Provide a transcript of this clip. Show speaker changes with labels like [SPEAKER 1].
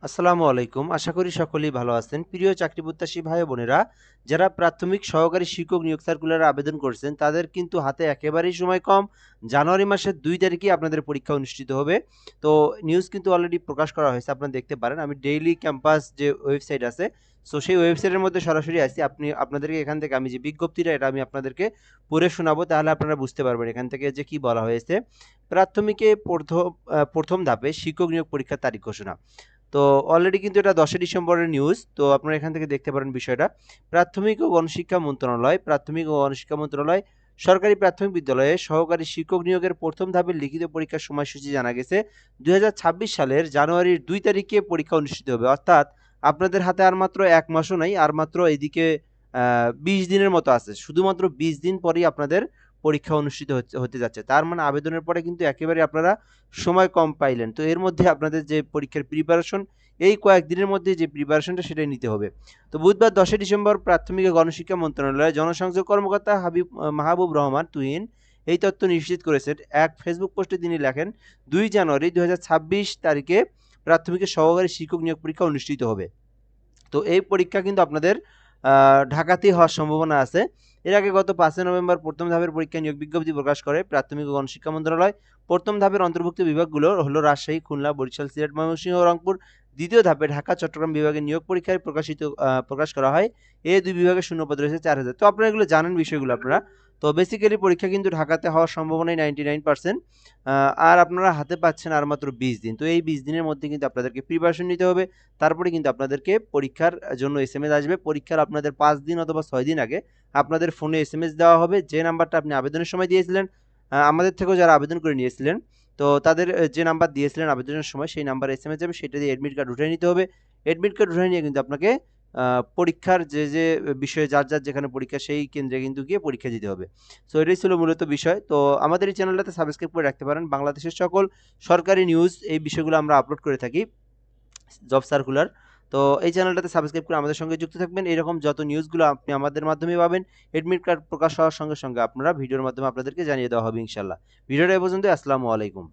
[SPEAKER 1] আসসালামু আলাইকুম। আশা করি সকলেই ভালো আছেন। প্রিয় চাকরি প্রত্যাশী ভাই ও বোনেরা, যারা প্রাথমিক সহকারী শিক্ষক নিয়োগ সার্কুলারে আবেদন করেছেন, তাদের কিন্তু হাতে একেবারেই সময় কম। জানুয়ারি মাসের ২ তারিখেই আপনাদের পরীক্ষা অনুষ্ঠিত হবে। তো নিউজ কিন্তু অলরেডি প্রকাশ করা হয়েছে। আপনারা দেখতে পারেন। আমি ডেইলি ক্যাম্পাস যে ওয়েবসাইট আছে, সেই ওয়েবসাইটের মধ্যে সরাসরি আছি। আপনাদেরকে এখান থেকে আমি যে বিজ্ঞপ্তিটা এটা আমি আপনাদেরকে পড়ে শোনাবো, তাহলে আপনারা বুঝতে পারবেন এখান থেকে যে কি বলা হয়েছে। প্রাথমিকে ১ম ধাপে শিক্ষক নিয়োগ পরীক্ষার তারিখ ঘোষণা। তো অলরেডি কিন্তু এটা ১০ ডিসেম্বরের নিউজ। তো আপনারা এখান থেকে দেখতে পারেন বিষয়টা। প্রাথমিক ও গণশিক্ষা মন্ত্রণালয় সরকারি প্রাথমিক বিদ্যালয়ে সহকারী শিক্ষক নিয়োগের ১ম ধাপের লিখিত পরীক্ষার সময়সূচি জানা গেছে। ২০২৬ সালের জানুয়ারির ২ তারিখে পরীক্ষা অনুষ্ঠিত হবে। অর্থাৎ আপনাদের হাতে আর মাত্র ১ মাসও নাই। আর মাত্র এদিকে ২০ দিনের মতো আছে। শুধুমাত্র ২০ দিন পরেই আপনাদের পরীক্ষা অনুষ্ঠিত হতে যাচ্ছে। তার মানে আবেদনের পরে কিন্তু একেবারে আপনারা সময় কম পাইলেন। তো এর মধ্যে আপনাদের যে পরীক্ষার প্রিপারেশন, এই কয়েকদিনের মধ্যে যে প্রিপারেশনটা সেটাই নিতে হবে। তো বুধবার ১০ ডিসেম্বর প্রাথমিক ও গণশিক্ষা মন্ত্রণালয়ের জনসংযোগ কর্মকর্তা মাহবুব রহমান তুহিন এই তথ্য নিশ্চিত করেছেন। এক ফেসবুক পোস্টে তিনি লেখেন, ২ জানুয়ারি ২০২৬ তারিখে প্রাথমিকের সহকারী শিক্ষক নিয়োগ পরীক্ষা অনুষ্ঠিত হবে। তো এই পরীক্ষা কিন্তু আপনাদের ঢাকাতেই হওয়ার সম্ভাবনা আছে। এর আগে গত ৫ নভেম্বর ১ম ধাপের পরীক্ষা নিয়োগ বিজ্ঞপ্তি প্রকাশ করে প্রাথমিক ও গণশিক্ষা মন্ত্রণালয়। ১ম ধাপের অন্তর্ভুক্ত বিভাগগুলো হলো রাজশাহী, খুলনা, বরিশাল, সিলেট, ময়মনসিংহ ও রংপুর। ২য় ধাপে ঢাকা, চট্টগ্রাম বিভাগের নিয়োগ পরীক্ষায় প্রকাশ করা হয়। এই দুই বিভাগের শূন্যপদ রয়েছে ৪,০০০। তো আপনারা এগুলো জানেন বিষয়গুলো আপনারা। তো বেসিক্যালি পরীক্ষা কিন্তু ঢাকাতে হওয়ার সম্ভাবনাই 99%। আর আপনারা হাতে পাচ্ছেন আর মাত্র ২০ দিন। তো এই ২০ দিনের মধ্যে কিন্তু আপনাদেরকে প্রিপারেশন নিতে হবে। তারপরে কিন্তু আপনাদেরকে পরীক্ষার জন্য এসএমএস আসবে। পরীক্ষার আপনাদের ৫ দিন অথবা ৬ দিন আগে আপনাদের ফোনে এসএমএস দেওয়া হবে। যে নাম্বারটা আপনি আবেদনের সময় দিয়েছিলেন, আমাদের থেকেও যারা আবেদন করে নিয়েছিলেন, তো তাদের যে নাম্বার দিয়েছিলেন আবেদনের সময় সেই নাম্বারে এসএমএস যাবে। সেটা দিয়ে এডমিট কার্ড উঠিয়ে নিতে হবে। এডমিট কার্ড উঠিয়ে নিয়ে কিন্তু আপনাকে পরীক্ষার যে বিষয়ে যার যেখানে পরীক্ষা সেই কেন্দ্রে কিন্তু গিয়ে পরীক্ষা দিতে হবে। সো এটাই ছিল মূলত বিষয়। তো আমাদের এই চ্যানেলটাতে সাবস্ক্রাইব করে রাখতে পারেন। বাংলাদেশের সকল সরকারি নিউজ এই বিষয়গুলো আমরা আপলোড করে থাকি। Job circular. তো এই চ্যানেলটাতে সাবস্ক্রাইব করে আমাদের সঙ্গে যুক্ত থাকবেন। এরকম যত নিউজগুলো আপনি আমাদের মাধ্যমে পাবেন। এডমিট কার্ড প্রকাশ হওয়ার সঙ্গে আপনারা ভিডিওর মাধ্যমে আপনাদেরকে জানিয়ে দেওয়া হবে ইনশাআল্লাহ। ভিডিওটা এ পর্যন্তই। আসসালামু আলাইকুম।